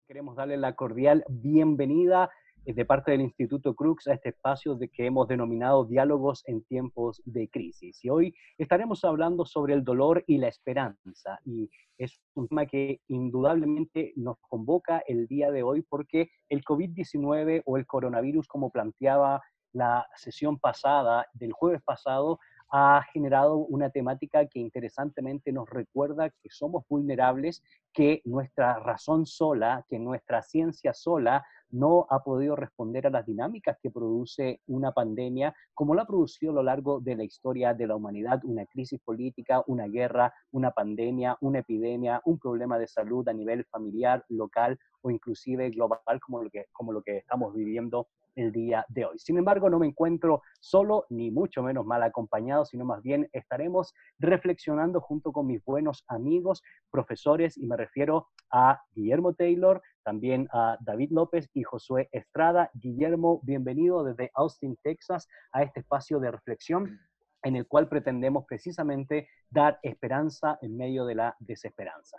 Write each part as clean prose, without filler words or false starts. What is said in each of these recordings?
Queremos darle la cordial bienvenida de parte del Instituto Crux a este espacio que hemos denominado Diálogos en tiempos de crisis. Y hoy estaremos hablando sobre el dolor y la esperanza. Y es un tema que indudablemente nos convoca el día de hoy porque el COVID-19 o el coronavirus, como planteaba la sesión pasada, del jueves pasado, ha generado una temática que interesantemente nos recuerda que somos vulnerables, que nuestra razón sola, que nuestra ciencia sola no ha podido responder a las dinámicas que produce una pandemia, como la ha producido a lo largo de la historia de la humanidad, una crisis política, una guerra, una pandemia, una epidemia, un problema de salud a nivel familiar, local o inclusive global, como lo que estamos viviendo el día de hoy. Sin embargo, no me encuentro solo, ni mucho menos mal acompañado, sino más bien estaremos reflexionando junto con mis buenos amigos, profesores, y me refiero a Guillermo Taylor, también a David López y Josué Estrada. Guillermo, bienvenido desde Austin, Texas, a este espacio de reflexión en el cual pretendemos precisamente dar esperanza en medio de la desesperanza.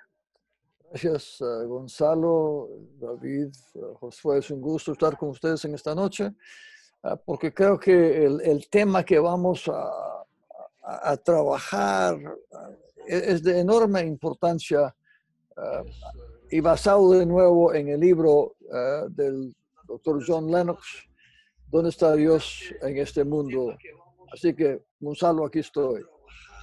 Gracias, Gonzalo, David, Josué. Es un gusto estar con ustedes en esta noche, porque creo que el tema que vamos a trabajar es de enorme importancia y basado de nuevo en el libro del doctor John Lennox, ¿Dónde está Dios en este mundo? Así que, Gonzalo, aquí estoy.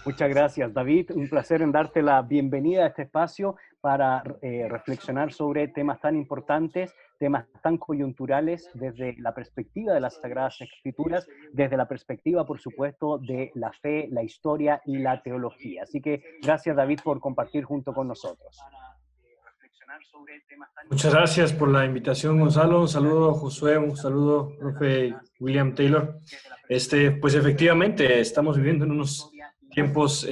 Muchas gracias, David. Un placer en darte la bienvenida a este espacio para reflexionar sobre temas tan importantes, temas tan coyunturales desde la perspectiva de las Sagradas Escrituras, desde la perspectiva, por supuesto, de la fe, la historia y la teología. Así que gracias, David, por compartir junto con nosotros. Muchas gracias por la invitación, Gonzalo. Un saludo, Josué, un saludo, profe William Taylor. Pues efectivamente, estamos viviendo en unos tiempos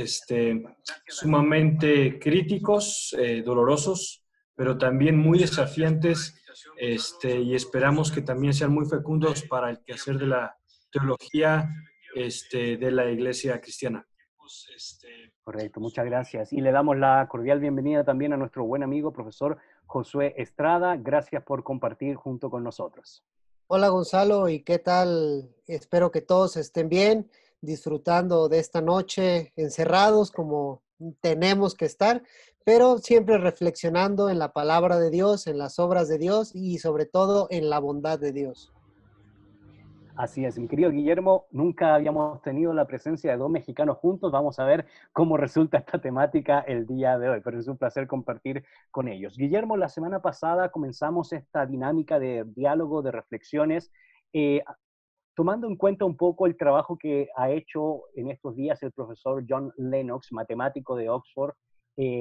sumamente críticos, dolorosos, pero también muy desafiantes, y esperamos que también sean muy fecundos para el quehacer de la teología de la Iglesia cristiana. Correcto, muchas gracias. Y le damos la cordial bienvenida también a nuestro buen amigo, profesor Josué Estrada. Gracias por compartir junto con nosotros. Hola Gonzalo, ¿y qué tal? Espero que todos estén bien, disfrutando de esta noche encerrados como tenemos que estar, pero siempre reflexionando en la palabra de Dios, en las obras de Dios y sobre todo en la bondad de Dios. Así es, mi querido Guillermo, nunca habíamos tenido la presencia de dos mexicanos juntos. Vamos a ver cómo resulta esta temática el día de hoy, pero es un placer compartir con ellos. Guillermo, la semana pasada comenzamos esta dinámica de diálogo, de reflexiones, tomando en cuenta un poco el trabajo que ha hecho en estos días el profesor John Lennox, matemático de Oxford,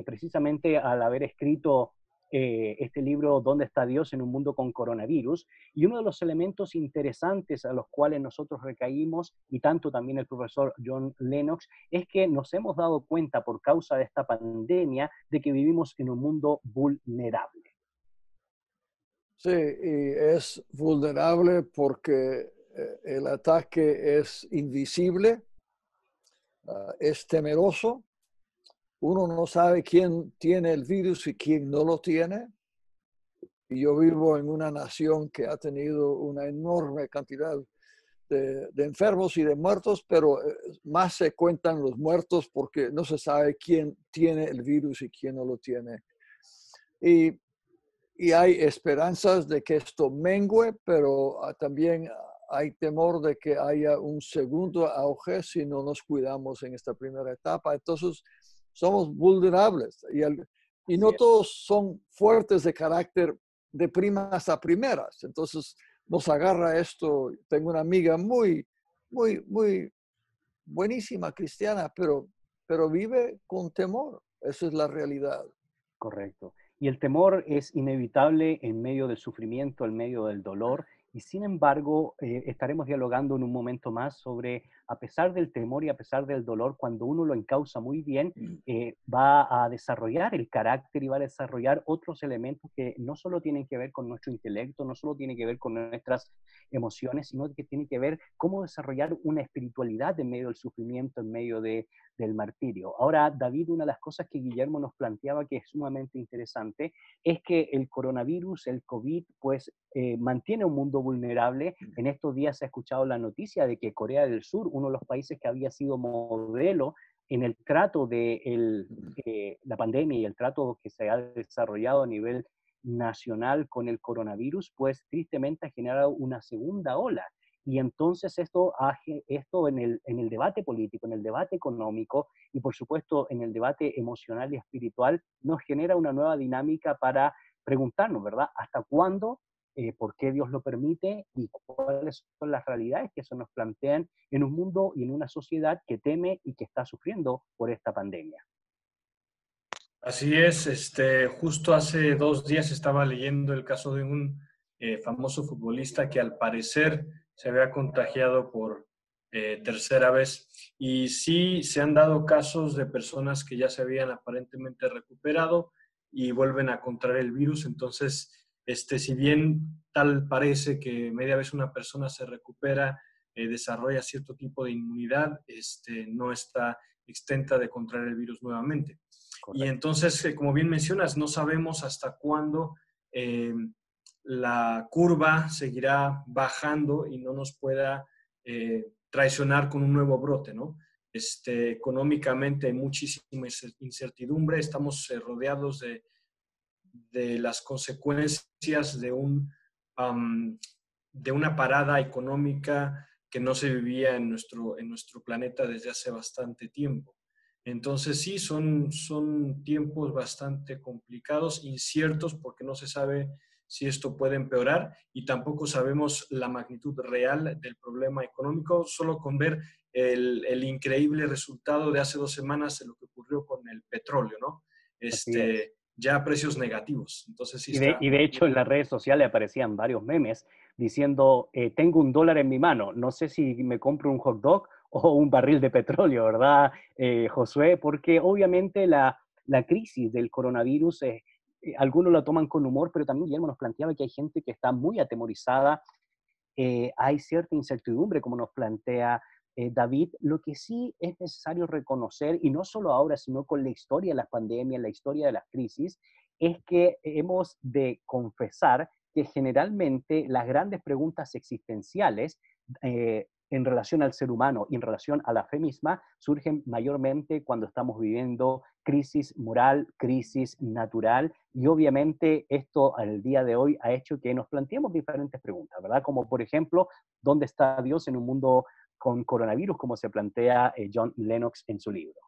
precisamente al haber escrito este libro, ¿Dónde está Dios en un mundo con coronavirus? Y uno de los elementos interesantes a los cuales nosotros recaímos, y tanto también el profesor John Lennox, es que nos hemos dado cuenta por causa de esta pandemia de que vivimos en un mundo vulnerable. Sí, y es vulnerable porque el ataque es invisible, es temeroso. Uno no sabe quién tiene el virus y quién no lo tiene. Y yo vivo en una nación que ha tenido una enorme cantidad de enfermos y de muertos, pero más se cuentan los muertos porque no se sabe quién tiene el virus y quién no lo tiene. Y hay esperanzas de que esto mengue, pero también hay temor de que haya un segundo auge si no nos cuidamos en esta primera etapa. Entonces, somos vulnerables y no todos son fuertes de carácter de primas a primeras. Entonces, nos agarra esto. Tengo una amiga muy buenísima cristiana, pero vive con temor. Esa es la realidad. Correcto. Y el temor es inevitable en medio del sufrimiento, en medio del dolor, y sin embargo estaremos dialogando en un momento más sobre a pesar del temor y a pesar del dolor, cuando uno lo encausa muy bien, va a desarrollar el carácter y va a desarrollar otros elementos que no solo tienen que ver con nuestro intelecto, no solo tienen que ver con nuestras emociones, sino que tienen que ver cómo desarrollar una espiritualidad en medio del sufrimiento, en medio del martirio. Ahora, David, una de las cosas que Guillermo nos planteaba que es sumamente interesante es que el coronavirus, el COVID, pues mantiene un mundo vulnerable. En estos días se ha escuchado la noticia de que Corea del Sur, uno de los países que había sido modelo en el trato de la pandemia y el trato que se ha desarrollado a nivel nacional con el coronavirus, pues tristemente ha generado una segunda ola. Y entonces esto en el debate político, en el debate económico y por supuesto en el debate emocional y espiritual nos genera una nueva dinámica para preguntarnos, ¿verdad? ¿Hasta cuándo? ¿Por qué Dios lo permite? ¿Y cuáles son las realidades que se nos plantean en un mundo y en una sociedad que teme y que está sufriendo por esta pandemia? Así es, justo hace 2 días estaba leyendo el caso de un famoso futbolista que al parecer se había contagiado por tercera vez. Y sí se han dado casos de personas que ya se habían aparentemente recuperado y vuelven a contraer el virus. Entonces, si bien tal parece que media vez una persona se recupera, desarrolla cierto tipo de inmunidad, no está exenta de contraer el virus nuevamente. Y Correcto. entonces, como bien mencionas, no sabemos hasta cuándo la curva seguirá bajando y no nos pueda traicionar con un nuevo brote, ¿no? Económicamente hay muchísima incertidumbre, estamos rodeados de las consecuencias de una parada económica que no se vivía en nuestro planeta desde hace bastante tiempo. Entonces sí, son tiempos bastante complicados, inciertos, porque no se sabe si esto puede empeorar y tampoco sabemos la magnitud real del problema económico, solo con ver el increíble resultado de hace 2 semanas de lo que ocurrió con el petróleo, ¿no? Así es. Ya a precios negativos. Entonces sí está. Y de hecho en las redes sociales aparecían varios memes diciendo, tengo $1 en mi mano, no sé si me compro un hot dog o un barril de petróleo, ¿verdad, Josué? Porque obviamente la crisis del coronavirus, algunos la toman con humor, pero también Guillermo nos planteaba que hay gente que está muy atemorizada, hay cierta incertidumbre, como nos plantea David. Lo que sí es necesario reconocer, y no solo ahora, sino con la historia de las pandemias, la historia de las crisis, es que hemos de confesar que generalmente las grandes preguntas existenciales en relación al ser humano y en relación a la fe misma surgen mayormente cuando estamos viviendo crisis moral, crisis natural, y obviamente esto al día de hoy ha hecho que nos planteemos diferentes preguntas, ¿verdad? Como por ejemplo, ¿dónde está Dios en un mundo con coronavirus, como se plantea John Lennox en su libro?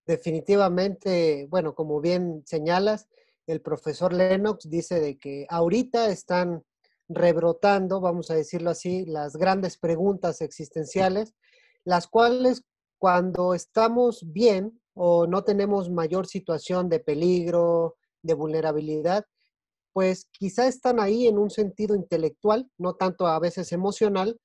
Definitivamente, bueno, como bien señalas, el profesor Lennox dice de que ahorita están rebrotando, vamos a decirlo así, las grandes preguntas existenciales, las cuales cuando estamos bien o no tenemos mayor situación de peligro, de vulnerabilidad, pues quizá están ahí en un sentido intelectual, no tanto a veces emocional,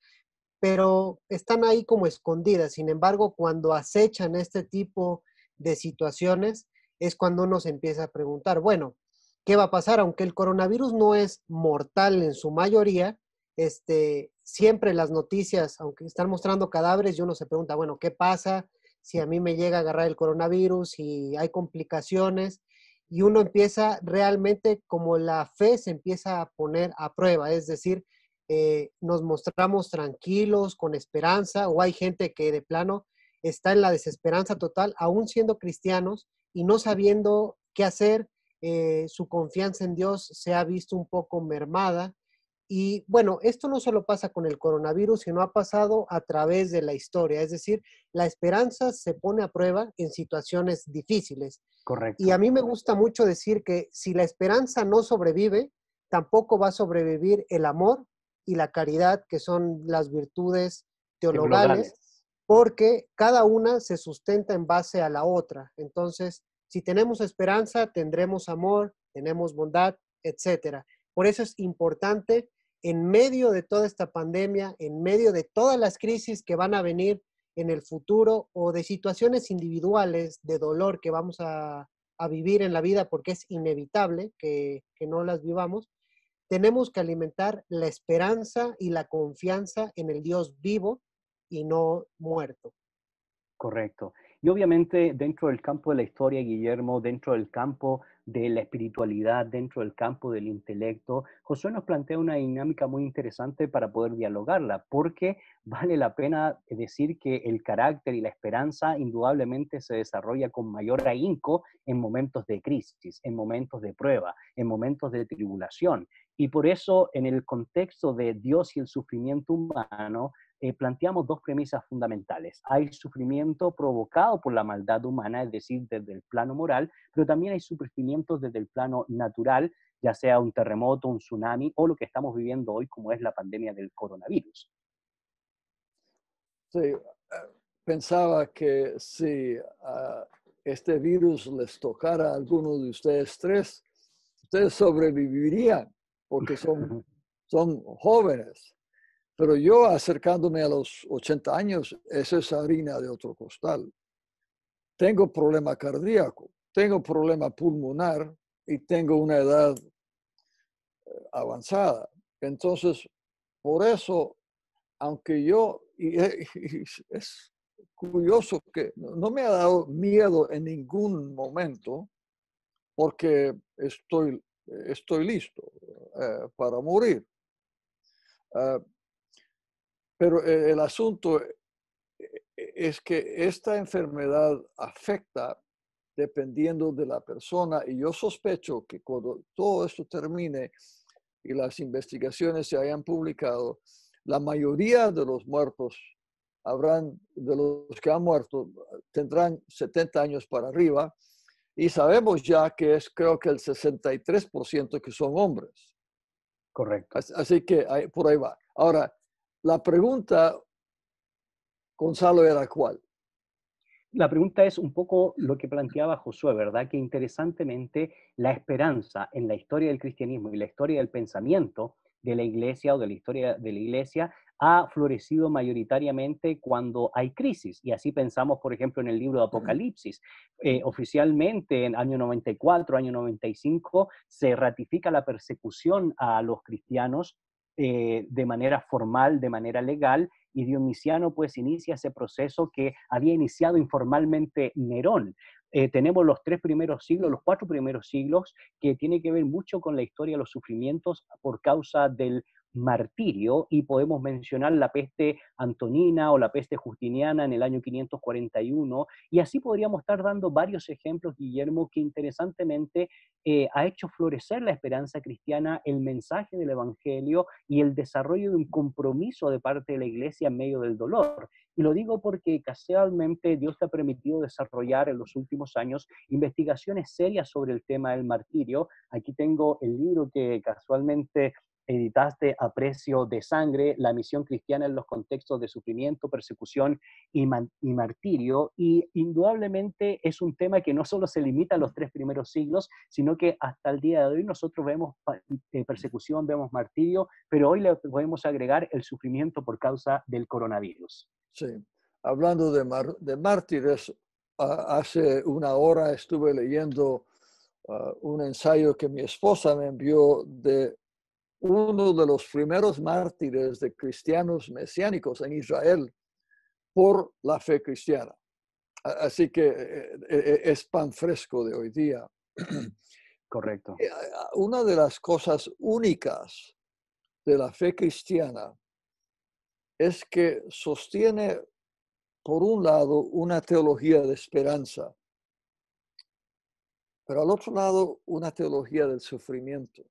pero están ahí como escondidas. Sin embargo, cuando acechan este tipo de situaciones, es cuando uno se empieza a preguntar, bueno, ¿qué va a pasar? Aunque el coronavirus no es mortal en su mayoría, siempre las noticias, aunque están mostrando cadáveres, y uno se pregunta, bueno, ¿qué pasa si a mí me llega a agarrar el coronavirus, si hay complicaciones? Y uno empieza realmente, como la fe se empieza a poner a prueba, es decir, nos mostramos tranquilos, con esperanza, o hay gente que de plano está en la desesperanza total, aún siendo cristianos y no sabiendo qué hacer, su confianza en Dios se ha visto un poco mermada. Y bueno, esto no solo pasa con el coronavirus, sino ha pasado a través de la historia, es decir, la esperanza se pone a prueba en situaciones difíciles. Y a Correcto. mí me gusta mucho decir que si la esperanza no sobrevive, tampoco va a sobrevivir el amor y la caridad, que son las virtudes teologales, Teologales. porque cada una se sustenta en base a la otra. Entonces, si tenemos esperanza, tendremos amor, tenemos bondad, etcétera. Por eso es importante, en medio de toda esta pandemia, en medio de todas las crisis que van a venir en el futuro o de situaciones individuales de dolor que vamos a vivir en la vida porque es inevitable que no las vivamos, tenemos que alimentar la esperanza y la confianza en el Dios vivo y no muerto. Correcto. Y obviamente dentro del campo de la historia, Guillermo, dentro del campo de la espiritualidad, dentro del campo del intelecto, Josué nos plantea una dinámica muy interesante para poder dialogarla, porque vale la pena decir que el carácter y la esperanza indudablemente se desarrolla con mayor ahínco en momentos de crisis, en momentos de prueba, en momentos de tribulación. Y por eso, en el contexto de Dios y el sufrimiento humano, planteamos dos premisas fundamentales. Hay sufrimiento provocado por la maldad humana, es decir, desde el plano moral, pero también hay sufrimientos desde el plano natural, ya sea un terremoto, un tsunami o lo que estamos viviendo hoy como es la pandemia del coronavirus. Sí, pensaba que si este virus les tocara a alguno de ustedes tres, ustedes sobrevivirían porque son jóvenes. Pero yo acercándome a los 80 años, esa es harina de otro costal. Tengo problema cardíaco, tengo problema pulmonar y tengo una edad avanzada. Entonces, por eso, aunque yo, y es curioso que no me ha dado miedo en ningún momento porque estoy listo para morir. Pero el asunto es que esta enfermedad afecta dependiendo de la persona y yo sospecho que cuando todo esto termine y las investigaciones se hayan publicado, la mayoría de los muertos de los que han muerto, tendrán 70 años para arriba y sabemos ya que creo que el 63% que son hombres. Correcto. Así que por ahí va. Ahora, la pregunta, Gonzalo, era ¿cuál? La pregunta es un poco lo que planteaba Josué, ¿verdad? Que interesantemente la esperanza en la historia del cristianismo y la historia del pensamiento de la iglesia o de la historia de la iglesia ha florecido mayoritariamente cuando hay crisis. Y así pensamos, por ejemplo, en el libro de Apocalipsis. Oficialmente, en año 94, año 95, se ratifica la persecución a los cristianos de manera formal, de manera legal, y Dionisiano pues inicia ese proceso que había iniciado informalmente Nerón. Tenemos los 3 primeros siglos, los 4 primeros siglos, que tiene que ver mucho con la historia de los sufrimientos por causa del martirio, y podemos mencionar la peste antonina o la peste justiniana en el año 541, y así podríamos estar dando varios ejemplos, Guillermo, que interesantemente ha hecho florecer la esperanza cristiana, el mensaje del Evangelio y el desarrollo de un compromiso de parte de la iglesia en medio del dolor. Y lo digo porque casualmente Dios te ha permitido desarrollar en los últimos años investigaciones serias sobre el tema del martirio. Aquí tengo el libro que casualmente editaste a precio de sangre, La misión cristiana en los contextos de sufrimiento, persecución y martirio, y indudablemente es un tema que no solo se limita a los 3 primeros siglos, sino que hasta el día de hoy nosotros vemos persecución, vemos martirio, pero hoy le podemos agregar el sufrimiento por causa del coronavirus. Sí, hablando de mártires, hace una hora estuve leyendo un ensayo que mi esposa me envió de uno de los primeros mártires de cristianos mesiánicos en Israel por la fe cristiana. Así que es pan fresco de hoy día. Correcto. Una de las cosas únicas de la fe cristiana es que sostiene, por un lado, una teología de esperanza, pero al otro lado, una teología del sufrimiento.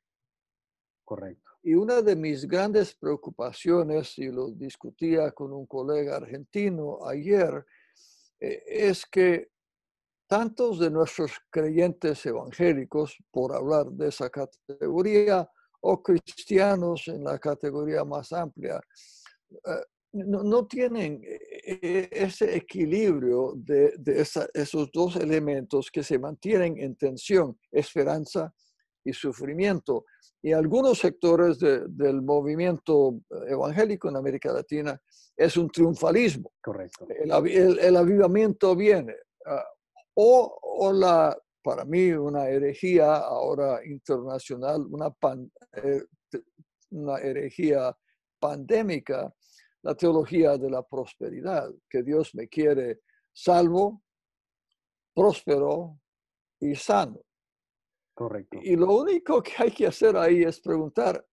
Correcto. Y una de mis grandes preocupaciones, y lo discutía con un colega argentino ayer, es que tantos de nuestros creyentes evangélicos, por hablar de esa categoría, o cristianos en la categoría más amplia, no tienen ese equilibrio de esos dos elementos que se mantienen en tensión, esperanza y sufrimiento. Y algunos sectores del movimiento evangélico en América Latina es un triunfalismo. Correcto. El avivamiento viene. Para mí, una herejía ahora internacional, una herejía pandémica, la teología de la prosperidad, que Dios me quiere salvo, próspero y sano. Correcto. Y lo único que hay que hacer ahí es preguntar,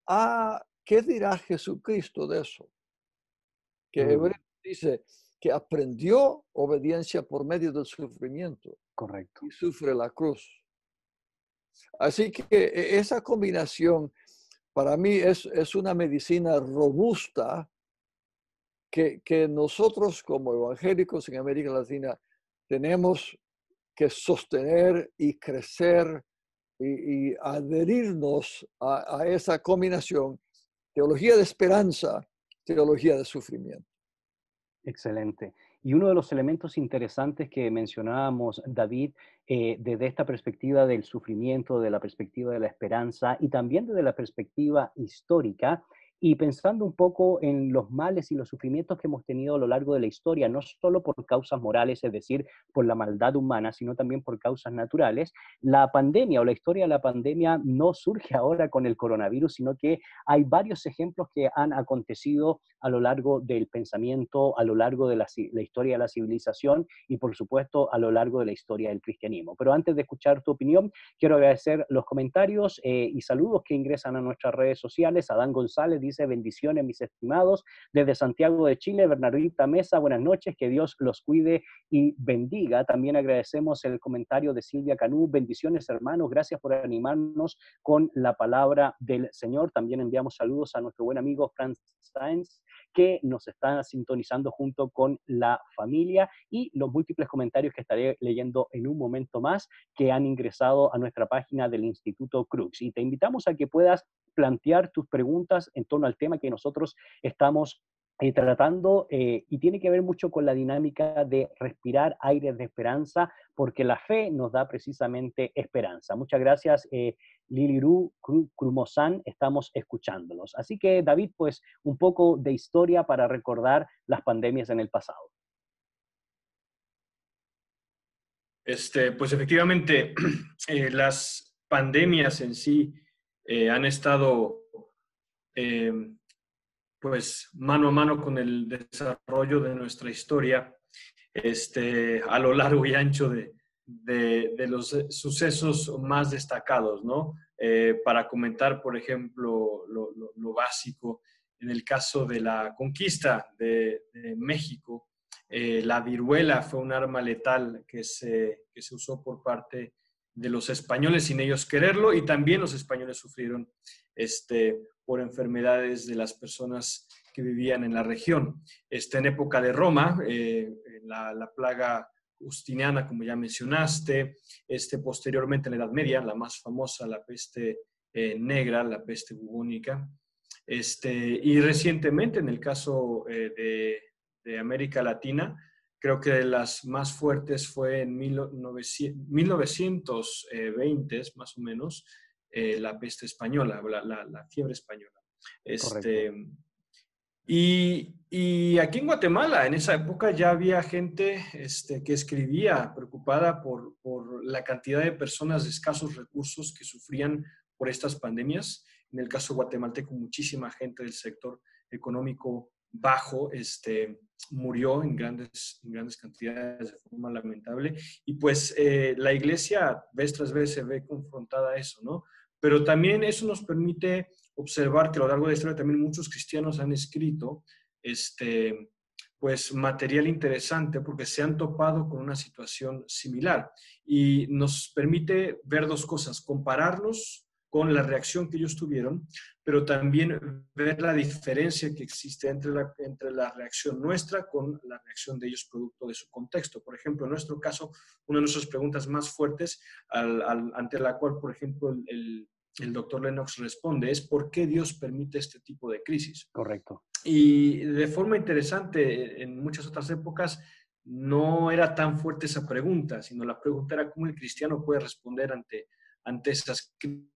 ¿qué dirá Jesucristo de eso? Que Hebreos dice que aprendió obediencia por medio del sufrimiento. Correcto. Y sufre la cruz. Así que esa combinación para mí es una medicina robusta que nosotros como evangélicos en América Latina tenemos que sostener y crecer y adherirnos a esa combinación, teología de esperanza, teología de sufrimiento. Excelente. Y uno de los elementos interesantes que mencionábamos, David, desde esta perspectiva del sufrimiento, de la perspectiva de la esperanza y también desde la perspectiva histórica, y pensando un poco en los males y los sufrimientos que hemos tenido a lo largo de la historia, no solo por causas morales, es decir, por la maldad humana, sino también por causas naturales, la pandemia o la historia de la pandemia no surge ahora con el coronavirus, sino que hay varios ejemplos que han acontecido a lo largo del pensamiento, a lo largo de la historia de la civilización y, por supuesto, a lo largo de la historia del cristianismo. Pero antes de escuchar tu opinión, quiero agradecer los comentarios y saludos que ingresan a nuestras redes sociales. Adán González dice: bendiciones, mis estimados. Desde Santiago de Chile, Bernardita Mesa, buenas noches, que Dios los cuide y bendiga. También agradecemos el comentario de Silvia Canú: bendiciones, hermanos, gracias por animarnos con la palabra del Señor. También enviamos saludos a nuestro buen amigo Franz Sainz, que nos está sintonizando junto con la familia, y los múltiples comentarios que estaré leyendo en un momento más que han ingresado a nuestra página del Instituto Crux. Y te invitamos a que puedas plantear tus preguntas en torno al tema que nosotros estamos tratando, y tiene que ver mucho con la dinámica de respirar aire de esperanza, porque la fe nos da precisamente esperanza. Muchas gracias, Liliru Crumosan, estamos escuchándolos. Así que, David, pues un poco de historia para recordar las pandemias en el pasado. Pues efectivamente, las pandemias en sí han estado pues mano a mano con el desarrollo de nuestra historia, a lo largo y ancho de los sucesos más destacados, ¿no? Para comentar, por ejemplo, lo básico, en el caso de la conquista de México, la viruela fue un arma letal que se usó por parte de los españoles sin ellos quererlo, y también los españoles sufrieron por enfermedades de las personas que vivían en la región. En época de Roma, la plaga justiniana, como ya mencionaste, posteriormente en la Edad Media, la más famosa, la peste negra, la peste bubónica, y recientemente en el caso de América Latina, creo que de las más fuertes fue en 1920, más o menos, la peste española, la fiebre española. Y aquí en Guatemala, en esa época ya había gente que escribía preocupada por la cantidad de personas de escasos recursos que sufrían por estas pandemias. En el caso guatemalteco, muchísima gente del sector económico bajo murió en grandes cantidades de forma lamentable. Y pues la iglesia vez tras vez se ve confrontada a eso, ¿no? Pero también eso nos permite observar que a lo largo de la historia también muchos cristianos han escrito pues material interesante, porque se han topado con una situación similar, y nos permite ver dos cosas: compararnos con la reacción que ellos tuvieron, pero también ver la diferencia que existe entre la reacción nuestra con la reacción de ellos producto de su contexto. Por ejemplo, en nuestro caso, una de nuestras preguntas más fuertes, ante la cual, por ejemplo, el doctor Lennox responde, es ¿por qué Dios permite este tipo de crisis? Correcto. Y de forma interesante, en muchas otras épocas no era tan fuerte esa pregunta, sino la pregunta era cómo el cristiano puede responder ante esas crisis.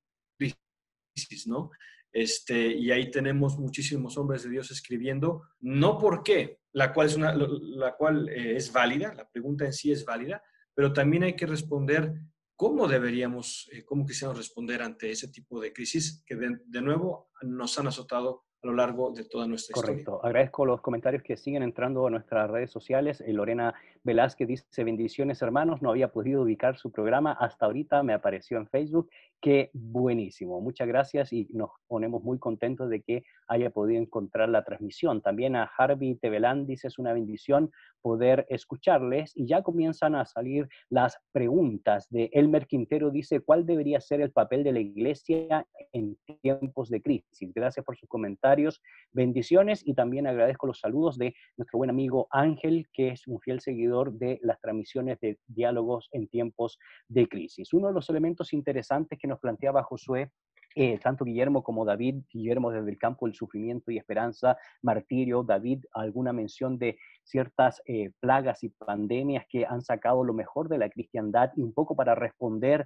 crisis, ¿no? Y ahí tenemos muchísimos hombres de Dios escribiendo, no por qué, la cual es válida, la pregunta en sí es válida, pero también hay que responder cómo quisiéramos responder ante ese tipo de crisis que de nuevo nos han azotado a lo largo de toda nuestra historia. Correcto. Agradezco los comentarios que siguen entrando a nuestras redes sociales. Lorena Velázquez dice, bendiciones hermanos, no había podido ubicar su programa hasta ahorita, me apareció en Facebook. Qué buenísimo. Muchas gracias y nos ponemos muy contentos de que haya podido encontrar la transmisión. También a Harvey Tevelán dice, es una bendición poder escucharles y ya comienzan a salir las preguntas de Elmer Quintero. Dice, ¿cuál debería ser el papel de la iglesia en tiempos de crisis? Gracias por sus comentarios. Bendiciones y también agradezco los saludos de nuestro buen amigo Ángel, que es un fiel seguidor de las transmisiones de diálogos en tiempos de crisis. Uno de los elementos interesantes que nos planteaba Josué, tanto Guillermo como David, Guillermo desde el campo del sufrimiento y esperanza, martirio, David, alguna mención de ciertas plagas y pandemias que han sacado lo mejor de la cristiandad y un poco para responder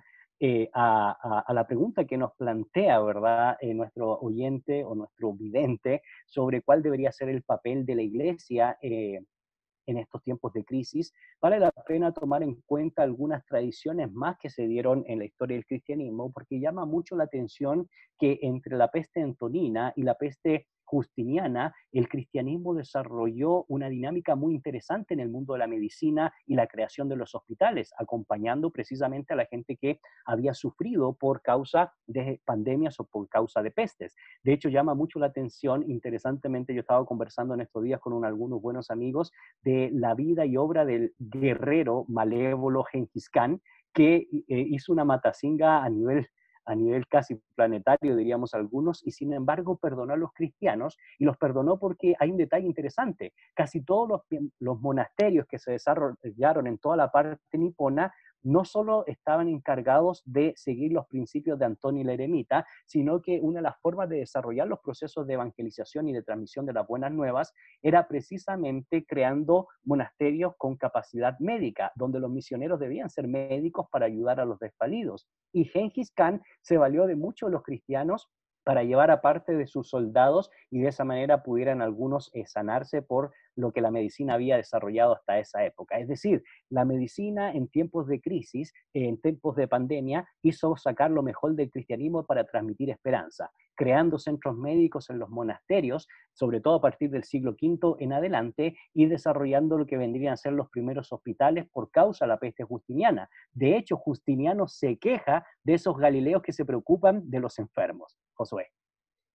a la pregunta que nos plantea, ¿verdad?, nuestro oyente o nuestro vidente sobre cuál debería ser el papel de la iglesia en estos tiempos de crisis, vale la pena tomar en cuenta algunas tradiciones más que se dieron en la historia del cristianismo, porque llama mucho la atención que entre la peste antonina y la peste justiniana, el cristianismo desarrolló una dinámica muy interesante en el mundo de la medicina y la creación de los hospitales, acompañando precisamente a la gente que había sufrido por causa de pandemias o por causa de pestes. De hecho, llama mucho la atención, interesantemente, yo estaba conversando en estos días con algunos buenos amigos de la vida y obra del guerrero malévolo Gengis Khan, que hizo una matacinga a nivel casi planetario, diríamos algunos, y sin embargo perdonó a los cristianos, y los perdonó porque hay un detalle interesante. Casi todos los monasterios que se desarrollaron en toda la parte nipona no solo estaban encargados de seguir los principios de Antonio el Eremita, sino que una de las formas de desarrollar los procesos de evangelización y de transmisión de las buenas nuevas era precisamente creando monasterios con capacidad médica, donde los misioneros debían ser médicos para ayudar a los desvalidos. Y Gengis Khan se valió de muchos de los cristianos para llevar a parte de sus soldados y de esa manera pudieran algunos sanarse por lo que la medicina había desarrollado hasta esa época. Es decir, la medicina en tiempos de crisis, en tiempos de pandemia, hizo sacar lo mejor del cristianismo para transmitir esperanza, creando centros médicos en los monasterios, sobre todo a partir del siglo V en adelante, y desarrollando lo que vendrían a ser los primeros hospitales por causa de la peste justiniana. De hecho, Justiniano se queja de esos galileos que se preocupan de los enfermos. Josué.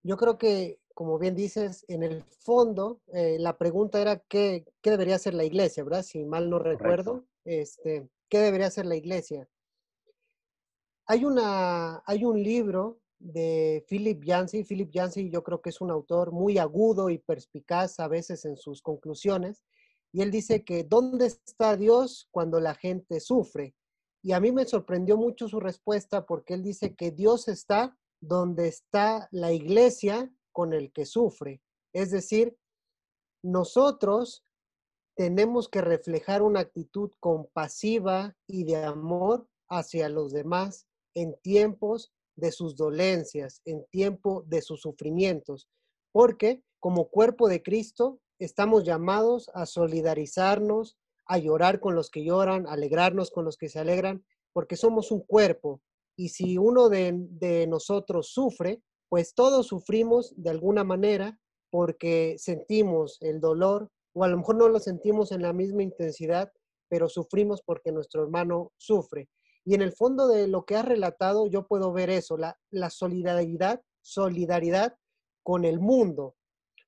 Yo creo que, como bien dices, en el fondo, la pregunta era qué debería hacer la iglesia, ¿verdad? Si mal no Correcto. recuerdo, ¿qué debería hacer la iglesia? Hay un libro de Philip Yancey. Philip Yancey yo creo que es un autor muy agudo y perspicaz a veces en sus conclusiones. Y él dice que ¿dónde está Dios cuando la gente sufre? Y a mí me sorprendió mucho su respuesta porque él dice que Dios está donde está la iglesia con el que sufre. Es decir, nosotros tenemos que reflejar una actitud compasiva y de amor hacia los demás en tiempos de sus dolencias, en tiempo de sus sufrimientos, porque como cuerpo de Cristo estamos llamados a solidarizarnos, a llorar con los que lloran, a alegrarnos con los que se alegran, porque somos un cuerpo. Y si uno de nosotros sufre, pues todos sufrimos de alguna manera porque sentimos el dolor, o a lo mejor no lo sentimos en la misma intensidad, pero sufrimos porque nuestro hermano sufre. Y en el fondo de lo que has relatado, yo puedo ver eso, la solidaridad con el mundo,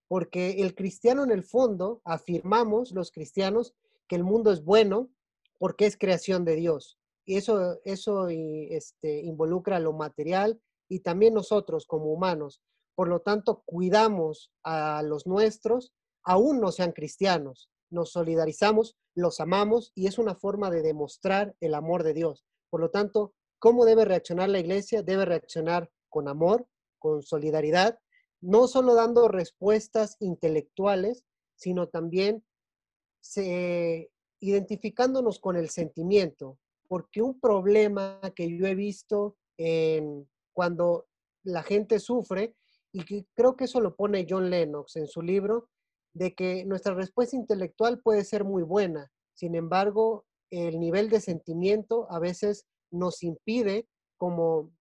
porque el cristiano en el fondo, afirmamos los cristianos que el mundo es bueno porque es creación de Dios. Y eso involucra lo material y también nosotros como humanos. Por lo tanto, cuidamos a los nuestros, aún no sean cristianos. Nos solidarizamos, los amamos y es una forma de demostrar el amor de Dios. Por lo tanto, ¿cómo debe reaccionar la iglesia? Debe reaccionar con amor, con solidaridad, no solo dando respuestas intelectuales, sino también identificándonos con el sentimiento, porque un problema que yo he visto cuando la gente sufre, y que creo que eso lo pone John Lennox en su libro, de que nuestra respuesta intelectual puede ser muy buena, sin embargo, el nivel de sentimiento a veces nos impide como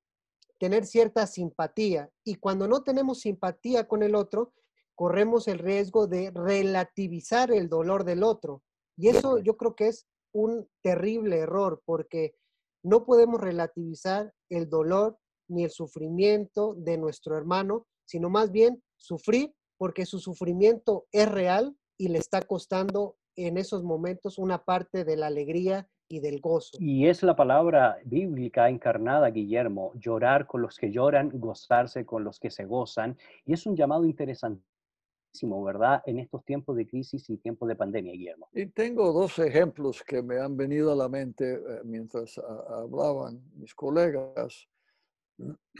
tener cierta simpatía, y cuando no tenemos simpatía con el otro, corremos el riesgo de relativizar el dolor del otro, y eso yo creo que es un terrible error, porque no podemos relativizar el dolor ni el sufrimiento de nuestro hermano, sino más bien sufrir porque su sufrimiento es real y le está costando en esos momentos una parte de la alegría y del gozo. Y es la palabra bíblica encarnada, Guillermo, llorar con los que lloran, gozarse con los que se gozan. Y es un llamado interesantísimo, ¿verdad? En estos tiempos de crisis y tiempos de pandemia, Guillermo. Y tengo dos ejemplos que me han venido a la mente mientras hablaban mis colegas.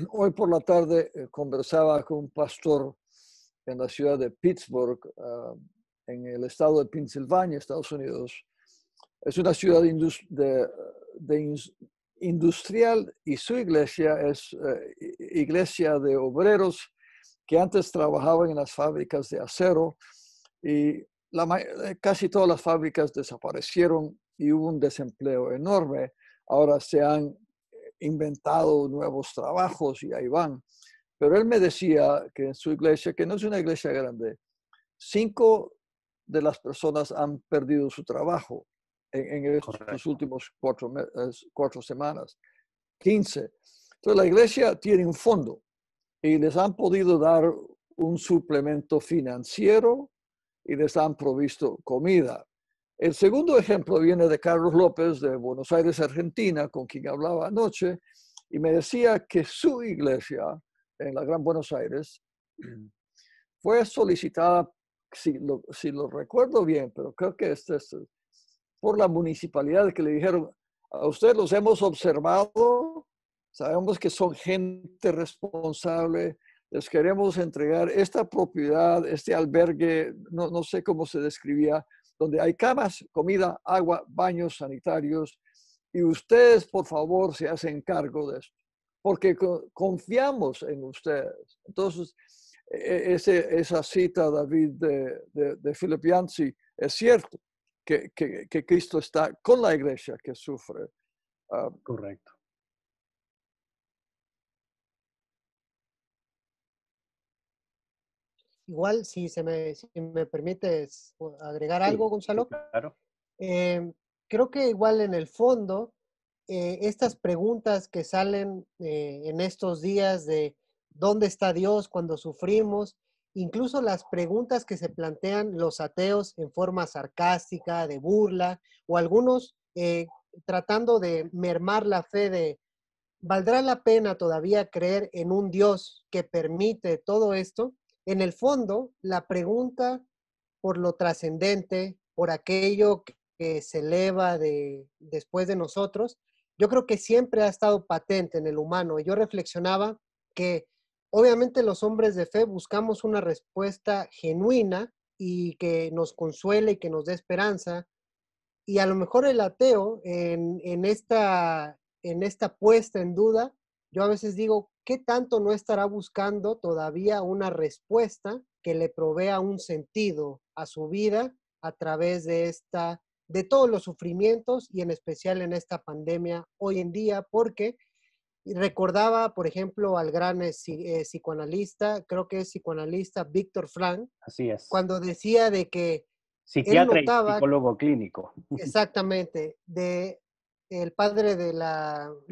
Hoy por la tarde conversaba con un pastor en la ciudad de Pittsburgh, en el estado de Pensilvania, Estados Unidos. Es una ciudad industrial y su iglesia es iglesia de obreros que antes trabajaban en las fábricas de acero y casi todas las fábricas desaparecieron y hubo un desempleo enorme. Ahora se han inventado nuevos trabajos y ahí van. Pero él me decía que en su iglesia, que no es una iglesia grande, 5 de las personas han perdido su trabajo en estos últimos 4 semanas. 15. Entonces la iglesia tiene un fondo y les han podido dar un suplemento financiero y les han provisto comida. El segundo ejemplo viene de Carlos López de Buenos Aires, Argentina, con quien hablaba anoche, y me decía que su iglesia en la Gran Buenos Aires fue solicitada, si lo recuerdo bien, pero creo que es por la municipalidad, que le dijeron: a ustedes los hemos observado, sabemos que son gente responsable, les queremos entregar esta propiedad, este albergue, no sé cómo se describía, donde hay camas, comida, agua, baños sanitarios, y ustedes, por favor, se hacen cargo de esto, porque confiamos en ustedes. Entonces, esa cita, David, de Philip Yancey, es cierto, que Cristo está con la iglesia que sufre. Correcto. Igual, si me permites agregar Sí, algo, Gonzalo. claro. Creo que igual en el fondo, estas preguntas que salen en estos días de ¿dónde está Dios cuando sufrimos? Incluso las preguntas que se plantean los ateos en forma sarcástica, de burla, o algunos tratando de mermar la fe de ¿valdrá la pena todavía creer en un Dios que permite todo esto? En el fondo, la pregunta por lo trascendente, por aquello que se eleva después de nosotros, yo creo que siempre ha estado patente en el humano. Yo reflexionaba que obviamente los hombres de fe buscamos una respuesta genuina y que nos consuele y que nos dé esperanza. Y a lo mejor el ateo en esta puesta en duda, yo a veces digo, ¿qué tanto no estará buscando todavía una respuesta que le provea un sentido a su vida a través de todos los sufrimientos y en especial en esta pandemia hoy en día? Porque recordaba, por ejemplo, al gran psicoanalista, creo que es psicoanalista Víctor Frank, Así es. cuando decía de que él Psiquiatra y notaba psicólogo clínico. exactamente, el padre de la Correcto.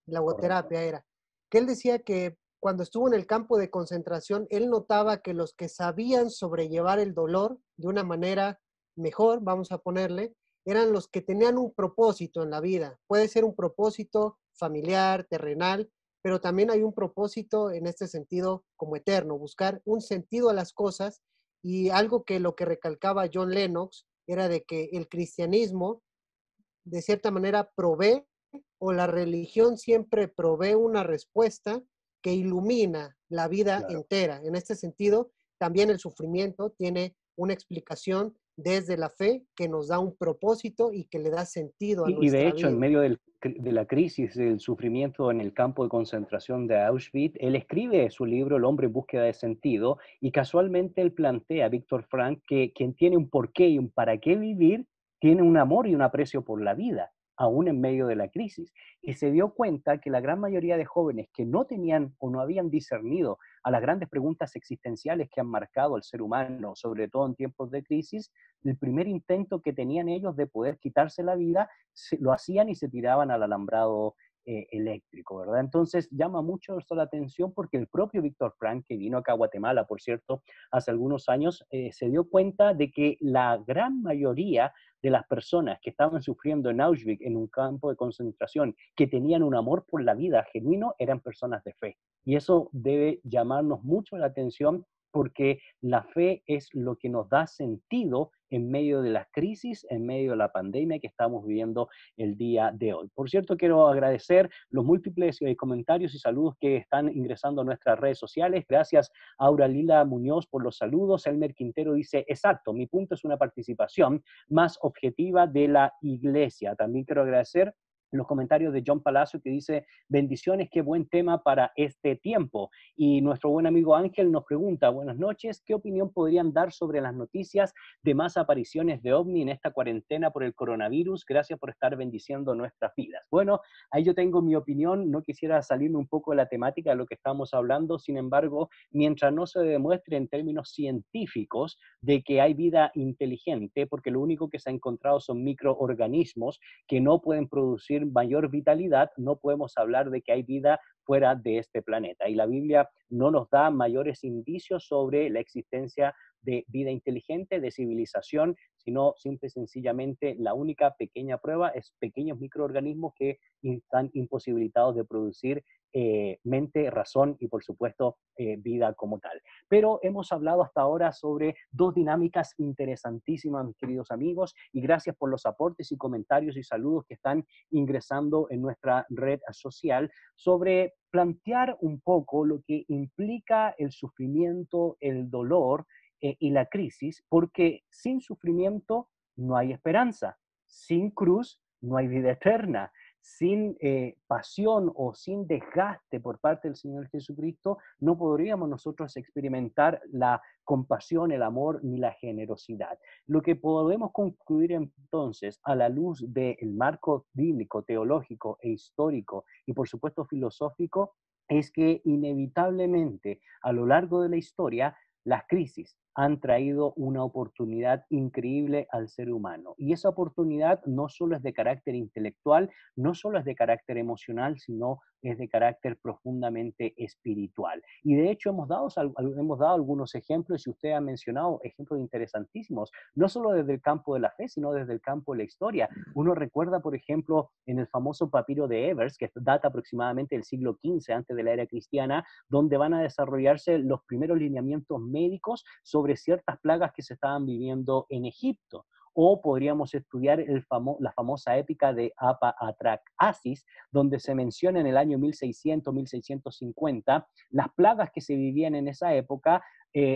logoterapia era, que él decía que cuando estuvo en el campo de concentración, él notaba que los que sabían sobrellevar el dolor de una manera mejor, vamos a ponerle, eran los que tenían un propósito en la vida. Puede ser un propósito familiar, terrenal, pero también hay un propósito en este sentido como eterno, buscar un sentido a las cosas. Y algo que lo que recalcaba John Lennox era de que el cristianismo de cierta manera provee, o la religión siempre provee una respuesta que ilumina la vida Claro. entera. En este sentido, también el sufrimiento tiene una explicación desde la fe que nos da un propósito y que le da sentido a Y de nuestra hecho, en vida. medio de la crisis del sufrimiento en el campo de concentración de Auschwitz, él escribe su libro El hombre en búsqueda de sentido y casualmente él plantea, Víctor Frank, que quien tiene un porqué y un para qué vivir, tiene un amor y un aprecio por la vida, aún en medio de la crisis. Y se dio cuenta que la gran mayoría de jóvenes que no tenían o no habían discernido a las grandes preguntas existenciales que han marcado al ser humano, sobre todo en tiempos de crisis, el primer intento que tenían ellos de poder quitarse la vida lo hacían y se tiraban al alambrado eléctrico, ¿verdad? Entonces llama mucho esto la atención porque el propio Víctor Frank, que vino acá a Guatemala, por cierto, hace algunos años, se dio cuenta de que la gran mayoría de las personas que estaban sufriendo en Auschwitz, en un campo de concentración, que tenían un amor por la vida genuino, eran personas de fe. Y eso debe llamarnos mucho la atención porque la fe es lo que nos da sentido en medio de la crisis, en medio de la pandemia que estamos viviendo el día de hoy. Por cierto, quiero agradecer los múltiples comentarios y saludos que están ingresando a nuestras redes sociales. Gracias, Aura Lila Muñoz, por los saludos. Elmer Quintero dice, exacto, mi punto es una participación más objetiva de la iglesia. También quiero agradecer los comentarios de John Palacio que dice, bendiciones, qué buen tema para este tiempo. Y nuestro buen amigo Ángel nos pregunta, buenas noches, ¿qué opinión podrían dar sobre las noticias de más apariciones de OVNI en esta cuarentena por el coronavirus? Gracias por estar bendiciendo nuestras vidas. Bueno, ahí yo tengo mi opinión, no quisiera salirme un poco de la temática de lo que estamos hablando, sin embargo, mientras no se demuestre en términos científicos de que hay vida inteligente, porque lo único que se ha encontrado son microorganismos que no pueden producir mayor vitalidad, no podemos hablar de que hay vida fuera de este planeta. Y la Biblia no nos da mayores indicios sobre la existencia de vida inteligente, de civilización, sino simple y sencillamente la única pequeña prueba es pequeños microorganismos que están imposibilitados de producir mente, razón y por supuesto vida como tal. Pero hemos hablado hasta ahora sobre dos dinámicas interesantísimas, mis queridos amigos, y gracias por los aportes y comentarios y saludos que están ingresando en nuestra red social sobre plantear un poco lo que implica el sufrimiento, el dolor y la crisis, porque sin sufrimiento no hay esperanza, sin cruz no hay vida eterna, sin pasión o sin desgaste por parte del Señor Jesucristo, no podríamos nosotros experimentar la compasión, el amor ni la generosidad. Lo que podemos concluir entonces a la luz del marco bíblico, teológico e histórico y por supuesto filosófico es que inevitablemente a lo largo de la historia las crisis han traído una oportunidad increíble al ser humano. Y esa oportunidad no solo es de carácter intelectual, no solo es de carácter emocional, sino es de carácter profundamente espiritual. Y de hecho hemos dado algunos ejemplos, y usted ha mencionado ejemplos interesantísimos, no solo desde el campo de la fe, sino desde el campo de la historia. Uno recuerda, por ejemplo, en el famoso papiro de Evers, que data aproximadamente del siglo XV, antes de la era cristiana, donde van a desarrollarse los primeros lineamientos médicos sobre ciertas plagas que se estaban viviendo en Egipto. O podríamos estudiar la famosa épica de Apa-Atrac-Asis, donde se menciona en el año 1600, 1650, las plagas que se vivían en esa época,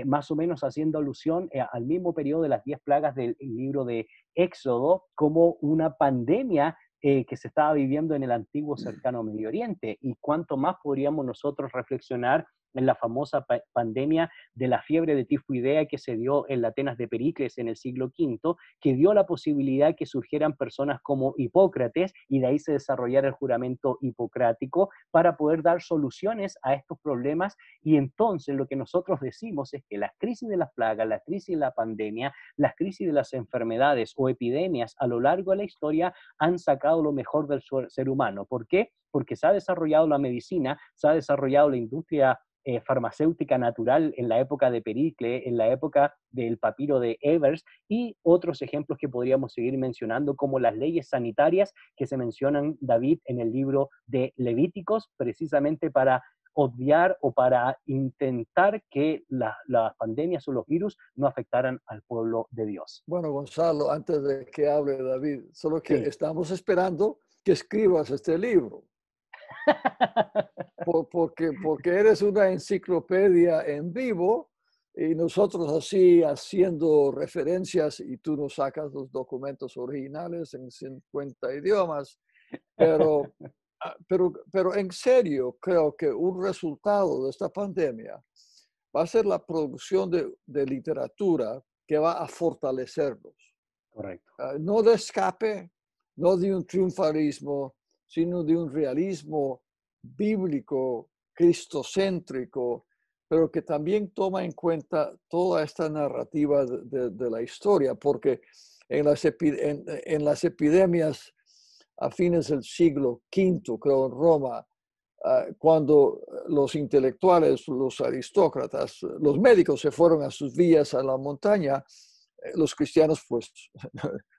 más o menos haciendo alusión al mismo periodo de las 10 plagas del libro de Éxodo, como una pandemia que se estaba viviendo en el antiguo cercano Medio Oriente. Y cuánto más podríamos nosotros reflexionar en la famosa pandemia de la fiebre de tifoidea que se dio en la Atenas de Pericles en el siglo V, que dio la posibilidad que surgieran personas como Hipócrates y de ahí se desarrollara el juramento hipocrático para poder dar soluciones a estos problemas. Y entonces lo que nosotros decimos es que las crisis de las plagas, la crisis de la pandemia, las crisis de las enfermedades o epidemias a lo largo de la historia han sacado lo mejor del ser humano. ¿Por qué? Porque se ha desarrollado la medicina, se ha desarrollado la industria farmacéutica natural en la época de Pericles, en la época del papiro de Evers y otros ejemplos que podríamos seguir mencionando como las leyes sanitarias que se mencionan, David, en el libro de Levíticos, precisamente para obviar o para intentar que las pandemias o los virus no afectaran al pueblo de Dios. Bueno, Gonzalo, antes de que hable David, solo que Sí. estamos esperando que escribas este libro. Porque eres una enciclopedia en vivo Y nosotros así haciendo referencias y tú nos sacas los documentos originales en 50 idiomas, pero, pero en serio creo que un resultado de esta pandemia va a ser la producción de literatura que va a fortalecernos. Correcto. No de escape, no de un triunfalismo, sino de un realismo bíblico, cristocéntrico, pero que también toma en cuenta toda esta narrativa de la historia, porque en las epidemias a fines del siglo V, creo, en Roma, cuando los intelectuales, los aristócratas, los médicos se fueron a sus villas a la montaña, los cristianos pues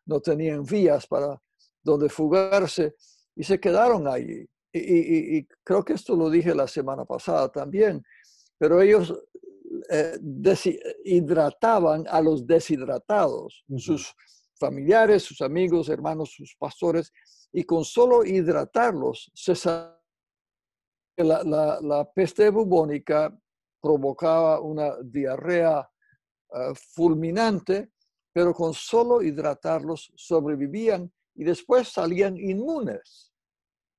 no tenían vías para donde fugarse y se quedaron allí. Y creo que esto lo dije la semana pasada también, pero ellos hidrataban a los deshidratados, sus familiares, sus amigos, hermanos, sus pastores, y con solo hidratarlos se la peste bubónica provocaba una diarrea fulminante, pero con solo hidratarlos sobrevivían y después salían inmunes.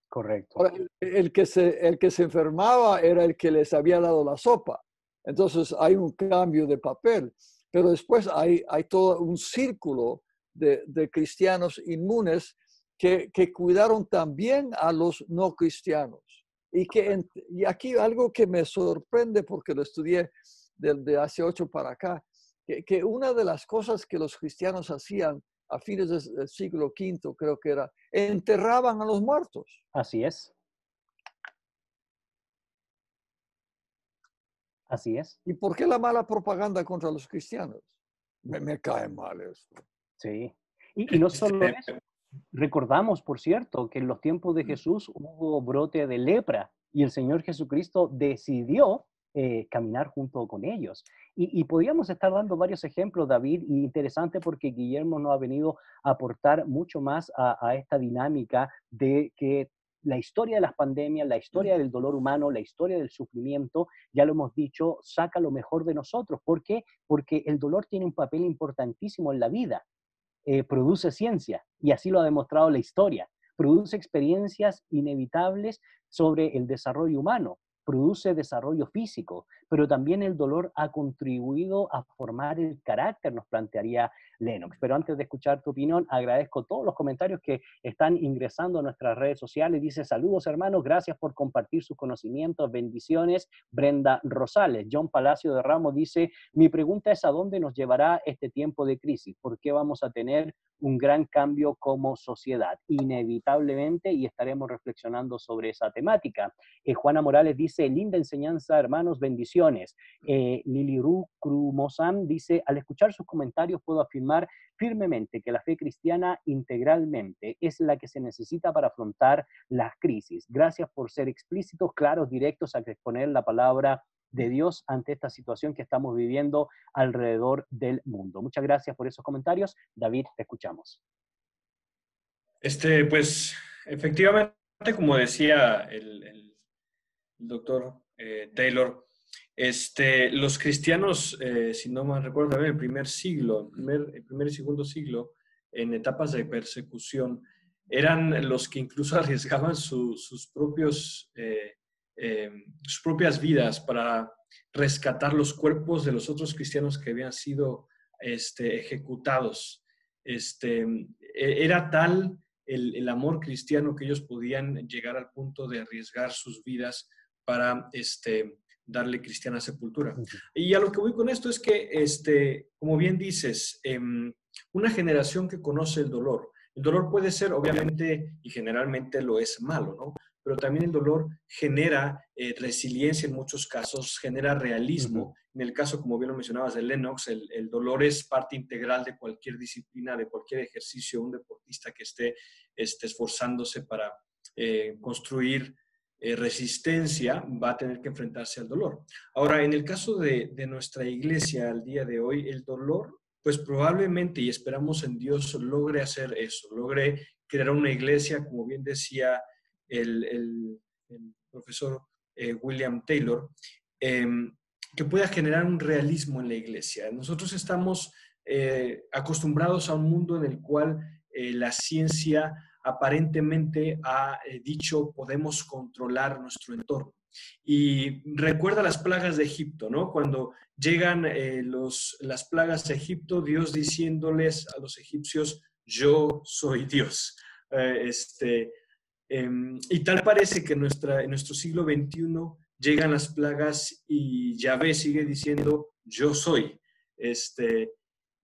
Correcto. Ahora, el que se enfermaba era el que les había dado la sopa. Entonces hay un cambio de papel, pero después hay todo un círculo de cristianos inmunes que cuidaron también a los no cristianos. Y aquí algo que me sorprende porque lo estudié de hace 8 para acá, que una de las cosas que los cristianos hacían a fines del siglo V, creo que era, enterraban a los muertos. Así es. Así es. ¿Y por qué la mala propaganda contra los cristianos? Me cae mal eso. Sí. Y no solo eso. Recordamos, por cierto, que en los tiempos de Jesús hubo brote de lepra y el Señor Jesucristo decidió caminar junto con ellos. Y podríamos estar dando varios ejemplos, David, y interesante porque Guillermo nos ha venido a aportar mucho más a esta dinámica de que la historia de las pandemias, la historia del dolor humano, la historia del sufrimiento, ya lo hemos dicho, saca lo mejor de nosotros. ¿Por qué? Porque el dolor tiene un papel importantísimo en la vida. Produce ciencia y así lo ha demostrado la historia. Produce experiencias inevitables sobre el desarrollo humano, produce desarrollo físico, pero también el dolor ha contribuido a formar el carácter, nos plantearía Lennox. Pero antes de escuchar tu opinión, agradezco todos los comentarios que están ingresando a nuestras redes sociales. Dice, saludos hermanos, gracias por compartir sus conocimientos, bendiciones. Brenda Rosales. John Palacio de Ramos dice, mi pregunta es a dónde nos llevará este tiempo de crisis, por qué vamos a tener un gran cambio como sociedad, inevitablemente, y estaremos reflexionando sobre esa temática. Juana Morales dice, linda enseñanza, hermanos, bendiciones. Liliru Krumosam dice, al escuchar sus comentarios puedo afirmar firmemente que la fe cristiana integralmente es la que se necesita para afrontar las crisis. Gracias por ser explícitos, claros, directos, a exponer la palabra de Dios ante esta situación que estamos viviendo alrededor del mundo. Muchas gracias por esos comentarios. David, te escuchamos. Pues efectivamente, como decía el doctor Taylor, los cristianos, si no me recuerdo, el primer siglo, el primer y segundo siglo, en etapas de persecución, eran los que incluso arriesgaban sus propias vidas para rescatar los cuerpos de los otros cristianos que habían sido ejecutados. Era tal el amor cristiano que ellos podían llegar al punto de arriesgar sus vidas para darle cristiana sepultura. Y a lo que voy con esto es que, como bien dices, una generación que conoce el dolor puede ser, obviamente, y generalmente lo es malo, ¿no? Pero también el dolor genera resiliencia en muchos casos, genera realismo. En el caso, como bien lo mencionabas, de Lennox, el dolor es parte integral de cualquier disciplina, de cualquier ejercicio. Un deportista que esté esforzándose para construir resistencia va a tener que enfrentarse al dolor. Ahora, en el caso de nuestra iglesia al día de hoy, el dolor, pues probablemente, y esperamos en Dios, logre hacer eso, logre crear una iglesia, como bien decía el profesor William Taylor, que pueda generar un realismo en la iglesia. Nosotros estamos acostumbrados a un mundo en el cual la ciencia aparentemente ha dicho podemos controlar nuestro entorno. Y recuerda las plagas de Egipto, ¿no? Cuando llegan las plagas de Egipto, Dios diciéndoles a los egipcios, yo soy Dios. Eh, este, y tal parece que en nuestro siglo XXI llegan las plagas y Yahvé sigue diciendo, yo soy.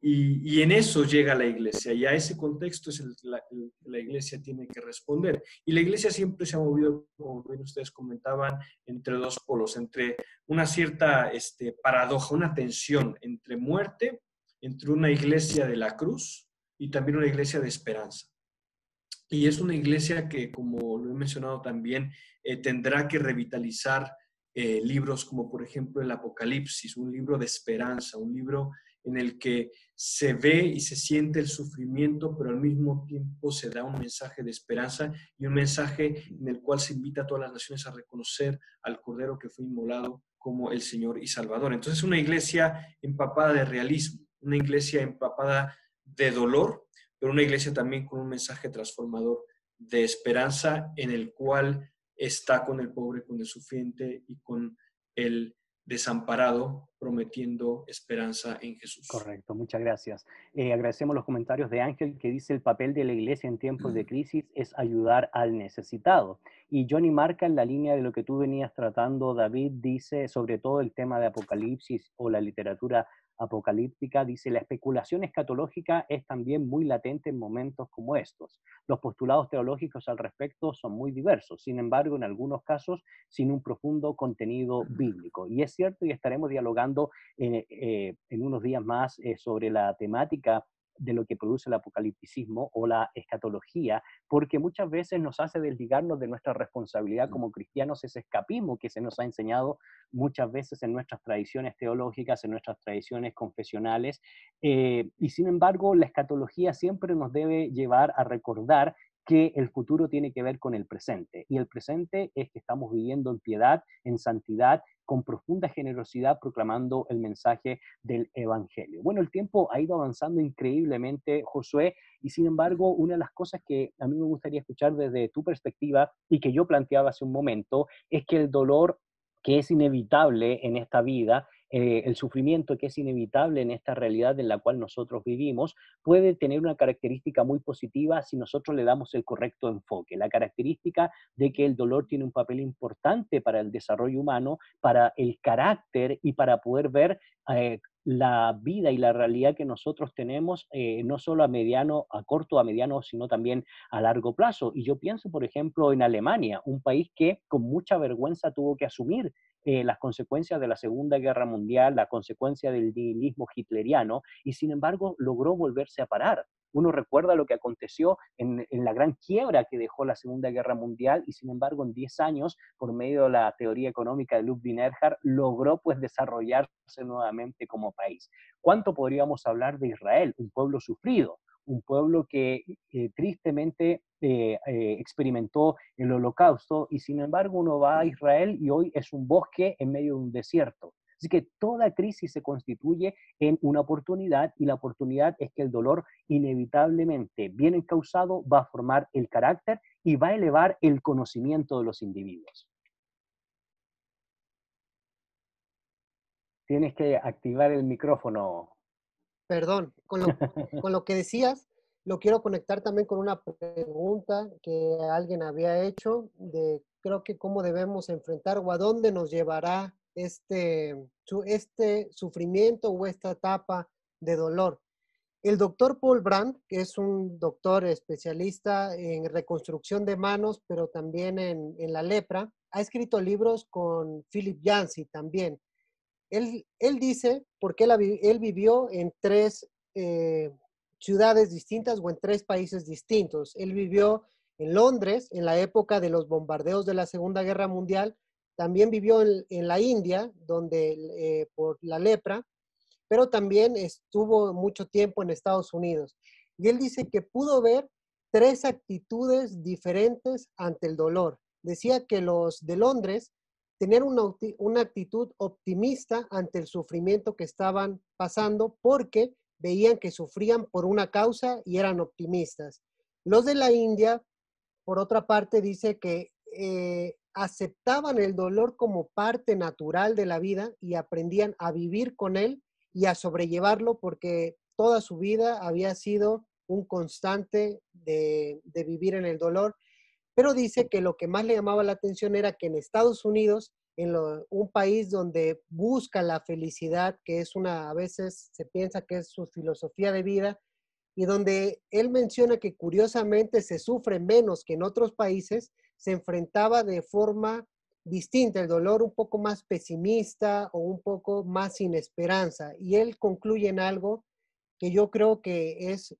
Y en eso llega la iglesia, y a ese contexto es la iglesia tiene que responder. Y la iglesia siempre se ha movido, como bien ustedes comentaban, entre dos polos, entre una cierta paradoja, una tensión entre muerte, entre una iglesia de la cruz y también una iglesia de esperanza. Y es una iglesia que, como lo he mencionado también, tendrá que revitalizar libros como, por ejemplo, el Apocalipsis, un libro de esperanza, un libro en el que se ve y se siente el sufrimiento, pero al mismo tiempo se da un mensaje de esperanza y un mensaje en el cual se invita a todas las naciones a reconocer al Cordero que fue inmolado como el Señor y Salvador. Entonces, una iglesia empapada de realismo, una iglesia empapada de dolor, pero una iglesia también con un mensaje transformador de esperanza en el cual está con el pobre, con el sufriente y con el desamparado, prometiendo esperanza en Jesús. Correcto, muchas gracias. Agradecemos los comentarios de Ángel que dice el papel de la iglesia en tiempos de crisis es ayudar al necesitado. Y Johnny marca en la línea de lo que tú venías tratando, David, dice sobre todo el tema de Apocalipsis o la literatura apocalíptica, dice la especulación escatológica es también muy latente en momentos como estos. Los postulados teológicos al respecto son muy diversos, sin embargo, en algunos casos, sin un profundo contenido bíblico. Y es cierto, y estaremos dialogando en unos días más sobre la temática de lo que produce el apocalipticismo o la escatología, porque muchas veces nos hace desligarnos de nuestra responsabilidad como cristianos, ese escapismo que se nos ha enseñado muchas veces en nuestras tradiciones teológicas, en nuestras tradiciones confesionales, y sin embargo la escatología siempre nos debe llevar a recordar que el futuro tiene que ver con el presente, y el presente es que estamos viviendo en piedad, en santidad, con profunda generosidad, proclamando el mensaje del Evangelio. Bueno, el tiempo ha ido avanzando increíblemente, Josué, y sin embargo, una de las cosas que a mí me gustaría escuchar desde tu perspectiva y que yo planteaba hace un momento, es que el dolor que es inevitable en esta vida, el sufrimiento que es inevitable en esta realidad en la cual nosotros vivimos, puede tener una característica muy positiva si nosotros le damos el correcto enfoque. La característica de que el dolor tiene un papel importante para el desarrollo humano, para el carácter y para poder ver la vida y la realidad que nosotros tenemos, no solo a corto, a mediano, sino también a largo plazo. Y yo pienso, por ejemplo, en Alemania, un país que con mucha vergüenza tuvo que asumir las consecuencias de la Segunda Guerra Mundial, la consecuencia del nihilismo hitleriano, y sin embargo logró volverse a parar. Uno recuerda lo que aconteció en la gran quiebra que dejó la Segunda Guerra Mundial y sin embargo en 10 años, por medio de la teoría económica de Ludwig Erhard, logró pues desarrollarse nuevamente como país. ¿Cuánto podríamos hablar de Israel? Un pueblo sufrido, un pueblo que tristemente experimentó el holocausto y sin embargo uno va a Israel y hoy es un bosque en medio de un desierto. Así que toda crisis se constituye en una oportunidad y la oportunidad es que el dolor inevitablemente bien encausado va a formar el carácter y va a elevar el conocimiento de los individuos. Tienes que activar el micrófono. Perdón, con lo que decías, lo quiero conectar también con una pregunta que alguien había hecho de creo que cómo debemos enfrentar o a dónde nos llevará este sufrimiento o esta etapa de dolor. El doctor Paul Brand, que es un doctor especialista en reconstrucción de manos, pero también en la lepra, ha escrito libros con Philip Yancey también. Él dice, porque él vivió en tres ciudades distintas o en tres países distintos. Él vivió en Londres en la época de los bombardeos de la Segunda Guerra Mundial. También vivió en la India, donde por la lepra, pero también estuvo mucho tiempo en Estados Unidos. Y él dice que pudo ver tres actitudes diferentes ante el dolor. Decía que los de Londres tener una actitud optimista ante el sufrimiento que estaban pasando porque veían que sufrían por una causa y eran optimistas. Los de la India, por otra parte, dice que aceptaban el dolor como parte natural de la vida y aprendían a vivir con él y a sobrellevarlo porque toda su vida había sido un constante de vivir en el dolor. Pero dice que lo que más le llamaba la atención era que en Estados Unidos, un país donde busca la felicidad, que es a veces se piensa que es su filosofía de vida, y donde él menciona que curiosamente se sufre menos que en otros países, se enfrentaba de forma distinta el dolor, un poco más pesimista o un poco más sin esperanza. Y él concluye en algo que yo creo que es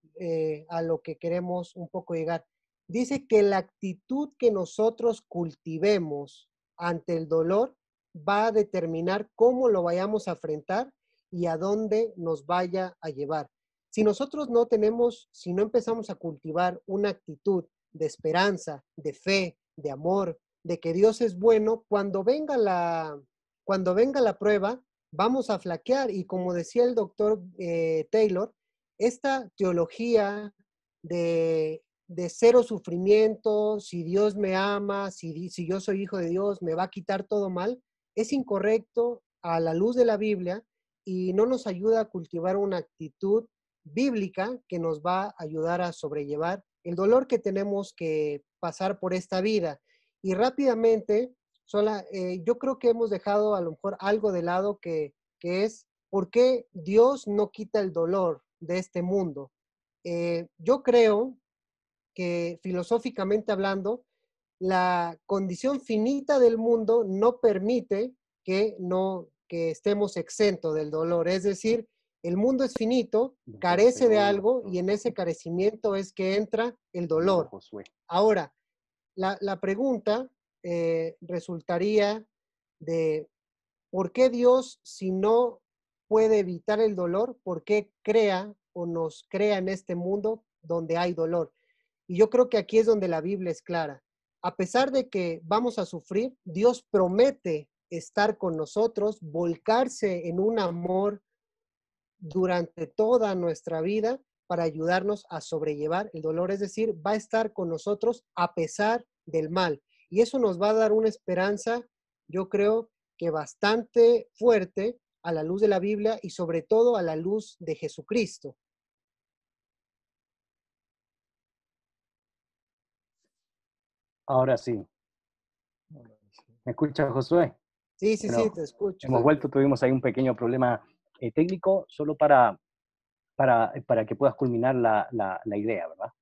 a lo que queremos un poco llegar. Dice que la actitud que nosotros cultivemos ante el dolor va a determinar cómo lo vayamos a enfrentar y a dónde nos vaya a llevar. Si nosotros si no empezamos a cultivar una actitud de esperanza, de fe, de amor, de que Dios es bueno, cuando venga la prueba, vamos a flaquear. Y como decía el doctor Taylor, esta teología de cero sufrimiento, si Dios me ama, si yo soy hijo de Dios, me va a quitar todo mal, es incorrecto a la luz de la Biblia y no nos ayuda a cultivar una actitud bíblica que nos va a ayudar a sobrellevar el dolor que tenemos que pasar por esta vida. Y rápidamente, yo creo que hemos dejado a lo mejor algo de lado que es ¿por qué Dios no quita el dolor de este mundo? Yo creo que filosóficamente hablando, la condición finita del mundo no permite que estemos exentos del dolor. Es decir, el mundo es finito, carece de algo y en ese carecimiento es que entra el dolor. Ahora, la pregunta resultaría de ¿por qué Dios, si no puede evitar el dolor, por qué crea o nos crea en este mundo donde hay dolor? Y yo creo que aquí es donde la Biblia es clara. A pesar de que vamos a sufrir, Dios promete estar con nosotros, volcarse en un amor durante toda nuestra vida para ayudarnos a sobrellevar el dolor. Es decir, va a estar con nosotros a pesar del mal. Y eso nos va a dar una esperanza, yo creo que bastante fuerte a la luz de la Biblia y sobre todo a la luz de Jesucristo. Ahora sí. ¿Me escucha, Josué? Sí, sí, Bueno, sí, te escucho. hemos vuelto, tuvimos ahí un pequeño problema técnico, solo para que puedas culminar la idea, ¿verdad?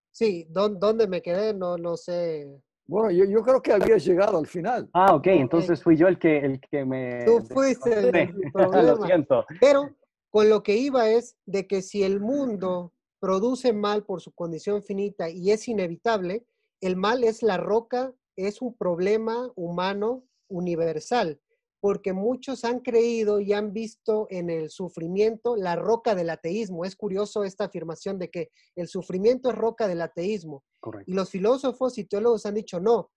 Sí, ¿dónde me quedé? No sé. Bueno, yo creo que había llegado al final. Ah, ok, entonces fui yo el que me... Tú fuiste el problema. Lo siento. Pero con lo que iba es de que si el mundo produce mal por su condición finita y es inevitable, el mal es la roca, es un problema humano universal, porque muchos han creído y han visto en el sufrimiento la roca del ateísmo. Es curioso esta afirmación de que el sufrimiento es roca del ateísmo. Correcto. Y los filósofos y teólogos han dicho no,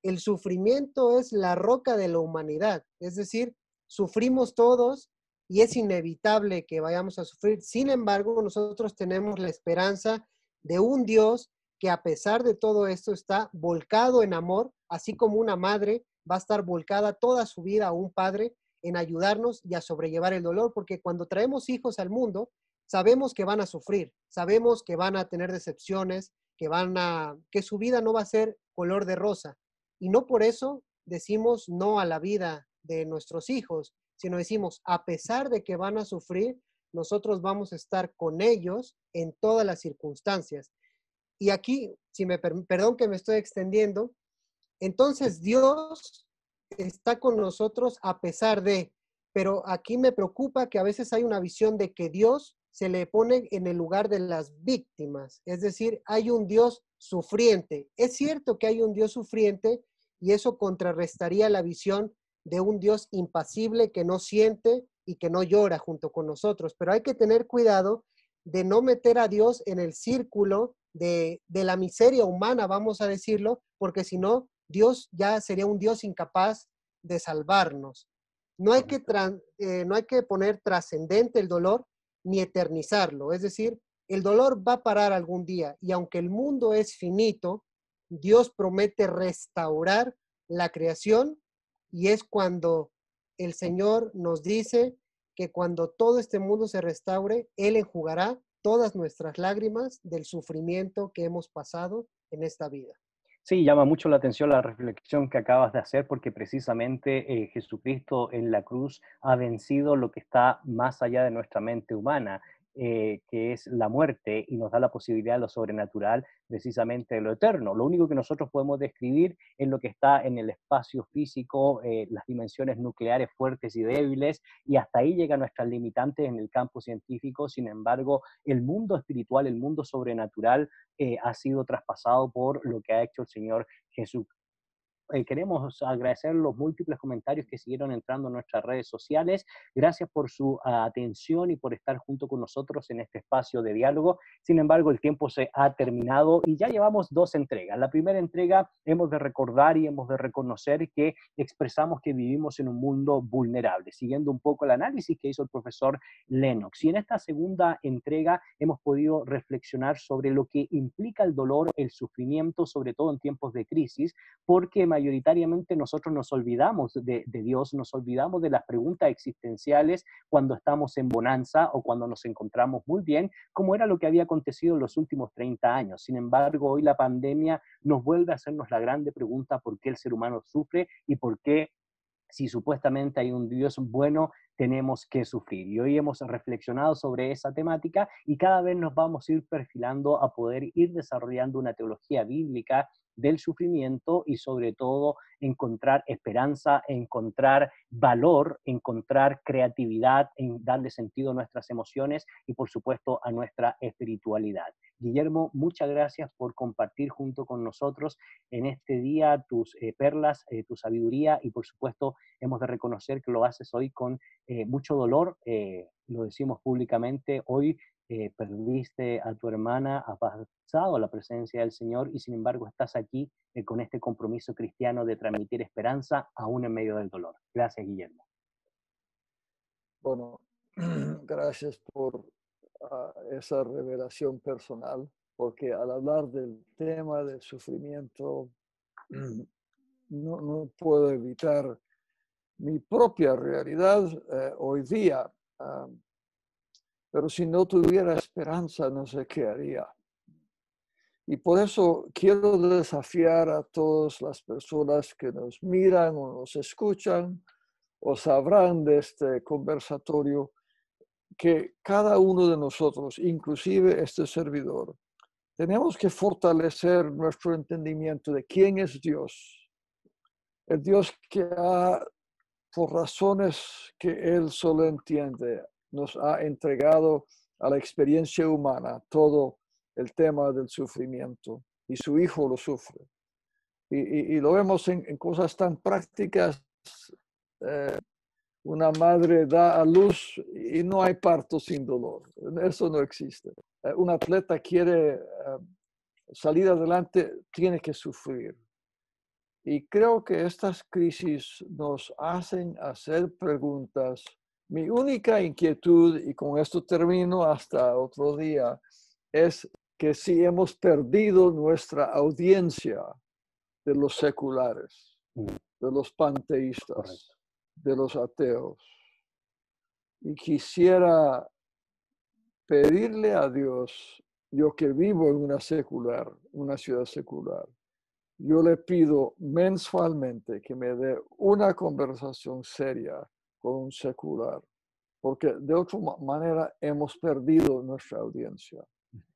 el sufrimiento es la roca de la humanidad. Es decir, sufrimos todos y es inevitable que vayamos a sufrir. Sin embargo, nosotros tenemos la esperanza de un Dios que a pesar de todo esto está volcado en amor, así como una madre va a estar volcada toda su vida a un padre en ayudarnos y a sobrellevar el dolor, porque cuando traemos hijos al mundo, sabemos que van a sufrir, sabemos que van a tener decepciones, que su vida no va a ser color de rosa. Y no por eso decimos no a la vida de nuestros hijos, sino decimos, a pesar de que van a sufrir, nosotros vamos a estar con ellos en todas las circunstancias. Y aquí, perdón que me estoy extendiendo, entonces Dios está con nosotros a pesar de, pero aquí me preocupa que a veces hay una visión de que Dios se le pone en el lugar de las víctimas, es decir, hay un Dios sufriente. Es cierto que hay un Dios sufriente y eso contrarrestaría la visión de un Dios impasible que no siente y que no llora junto con nosotros, pero hay que tener cuidado de no meter a Dios en el círculo de la miseria humana, vamos a decirlo, porque si no, Dios ya sería un Dios incapaz de salvarnos. No hay que poner trascendente el dolor ni eternizarlo. Es decir, el dolor va a parar algún día y aunque el mundo es finito, Dios promete restaurar la creación y es cuando el Señor nos dice que cuando todo este mundo se restaure, Él enjugará todas nuestras lágrimas del sufrimiento que hemos pasado en esta vida. Sí, llama mucho la atención la reflexión que acabas de hacer porque precisamente Jesucristo en la cruz ha vencido lo que está más allá de nuestra mente humana, que es la muerte y nos da la posibilidad de lo sobrenatural, precisamente de lo eterno. Lo único que nosotros podemos describir es lo que está en el espacio físico, las dimensiones nucleares fuertes y débiles, y hasta ahí llegan nuestras limitantes en el campo científico. Sin embargo, el mundo espiritual, el mundo sobrenatural, ha sido traspasado por lo que ha hecho el Señor Jesús. Queremos agradecer los múltiples comentarios que siguieron entrando en nuestras redes sociales. Gracias por su atención y por estar junto con nosotros en este espacio de diálogo. Sin embargo, el tiempo se ha terminado y ya llevamos 2 entregas. La primera entrega hemos de recordar y hemos de reconocer que expresamos que vivimos en un mundo vulnerable, siguiendo un poco el análisis que hizo el profesor Lennox. Y en esta segunda entrega hemos podido reflexionar sobre lo que implica el dolor, el sufrimiento, sobre todo en tiempos de crisis, porque mayoritariamente nosotros nos olvidamos de Dios, nos olvidamos de las preguntas existenciales cuando estamos en bonanza o cuando nos encontramos muy bien, como era lo que había acontecido en los últimos 30 años. Sin embargo, hoy la pandemia nos vuelve a hacernos la grande pregunta: ¿por qué el ser humano sufre y por qué, si supuestamente hay un Dios bueno, tenemos que sufrir? Y hoy hemos reflexionado sobre esa temática y cada vez nos vamos a ir perfilando a poder ir desarrollando una teología bíblica del sufrimiento y sobre todo encontrar esperanza, encontrar valor, encontrar creatividad, en darle sentido a nuestras emociones y por supuesto a nuestra espiritualidad. Guillermo, muchas gracias por compartir junto con nosotros en este día tus perlas, tu sabiduría y por supuesto hemos de reconocer que lo haces hoy con mucho dolor, lo decimos públicamente, hoy perdiste a tu hermana, has pasado a la presencia del Señor y sin embargo estás aquí con este compromiso cristiano de transmitir esperanza aún en medio del dolor. Gracias, Guillermo. Bueno, gracias por esa revelación personal, porque al hablar del tema del sufrimiento, no puedo evitar mi propia realidad hoy día. Pero si no tuviera esperanza, no sé qué haría. Y por eso quiero desafiar a todas las personas que nos miran o nos escuchan o sabrán de este conversatorio, que cada uno de nosotros, inclusive este servidor, tenemos que fortalecer nuestro entendimiento de quién es Dios. El Dios que por razones que Él solo entiende, nos ha entregado a la experiencia humana todo el tema del sufrimiento y su hijo lo sufre. Y lo vemos en cosas tan prácticas. Una madre da a luz y no hay parto sin dolor. Eso no existe. Un atleta quiere salir adelante, tiene que sufrir. Y creo que estas crisis nos hacen hacer preguntas. Mi única inquietud, y con esto termino hasta otro día, es que si hemos perdido nuestra audiencia de los seculares, de los panteístas, de los ateos. Y quisiera pedirle a Dios, yo que vivo en una ciudad secular, yo le pido mensualmente que me dé una conversación seria con un secular, porque de otra manera hemos perdido nuestra audiencia.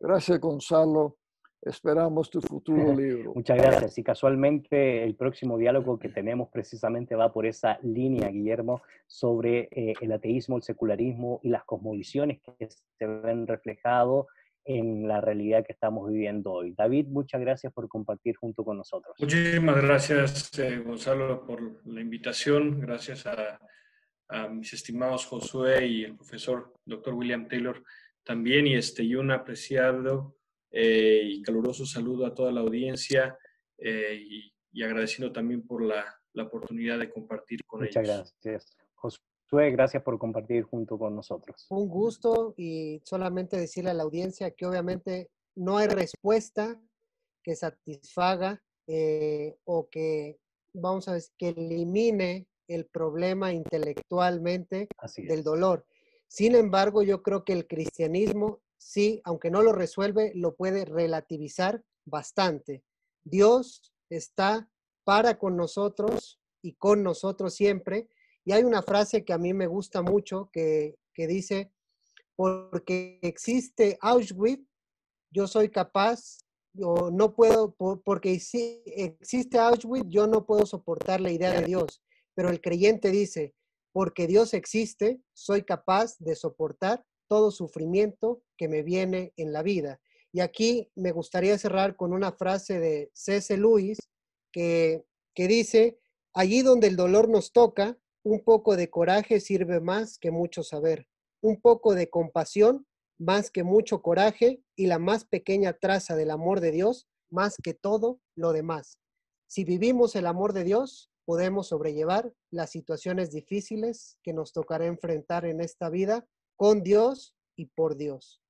Gracias, Gonzalo. Esperamos tu futuro libro. Muchas gracias. Y casualmente el próximo diálogo que tenemos precisamente va por esa línea, Guillermo, sobre el ateísmo, el secularismo y las cosmovisiones que se ven reflejados en la realidad que estamos viviendo hoy. David, muchas gracias por compartir junto con nosotros. Muchísimas gracias, Gonzalo, por la invitación. Gracias a mis estimados Josué y el profesor Dr. William Taylor también, y un apreciado y caluroso saludo a toda la audiencia, y y agradeciendo también por la oportunidad de compartir con Muchas ellos. gracias. Josué, gracias por compartir junto con nosotros. Un gusto y solamente decirle a la audiencia que obviamente no hay respuesta que satisfaga o que, vamos a decir, que elimine el problema intelectualmente Así del es. dolor. Sin embargo, yo creo que el cristianismo, sí, aunque no lo resuelve, lo puede relativizar bastante. Dios está para con nosotros y con nosotros siempre. Y hay una frase que a mí me gusta mucho que dice, porque existe Auschwitz, yo soy capaz, yo no puedo, porque si existe Auschwitz, yo no puedo soportar la idea de Dios. Pero el creyente dice, porque Dios existe, soy capaz de soportar todo sufrimiento que me viene en la vida. Y aquí me gustaría cerrar con una frase de C.S. Lewis que dice, allí donde el dolor nos toca, un poco de coraje sirve más que mucho saber. Un poco de compasión más que mucho coraje y la más pequeña traza del amor de Dios más que todo lo demás. Si vivimos el amor de Dios, podemos sobrellevar las situaciones difíciles que nos tocará enfrentar en esta vida con Dios y por Dios.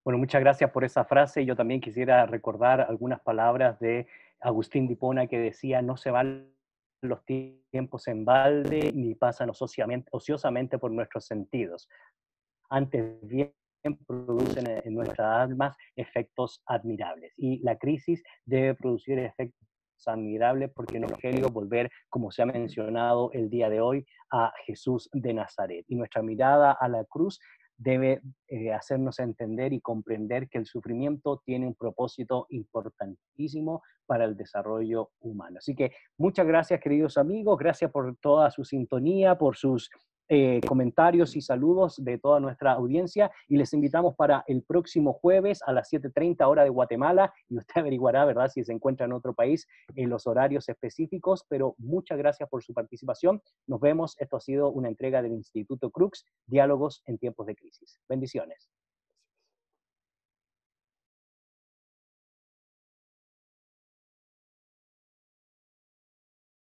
Bueno, muchas gracias por esa frase. Yo también quisiera recordar algunas palabras de Agustín de Hipona que decía, no se van los tiempos en balde ni pasan ociosamente por nuestros sentidos. Antes bien producen en nuestras almas efectos admirables. Y la crisis debe producir efectos admirables porque en el Evangelio volver, como se ha mencionado el día de hoy, a Jesús de Nazaret. Y nuestra mirada a la cruz debe hacernos entender y comprender que el sufrimiento tiene un propósito importantísimo para el desarrollo humano. Así que muchas gracias, queridos amigos, gracias por toda su sintonía, por sus comentarios y saludos de toda nuestra audiencia y les invitamos para el próximo jueves a las 7:30 hora de Guatemala y usted averiguará, ¿verdad?, si se encuentra en otro país en los horarios específicos, pero muchas gracias por su participación. Nos vemos. Esto ha sido una entrega del Instituto Crux, Diálogos en tiempos de crisis. Bendiciones.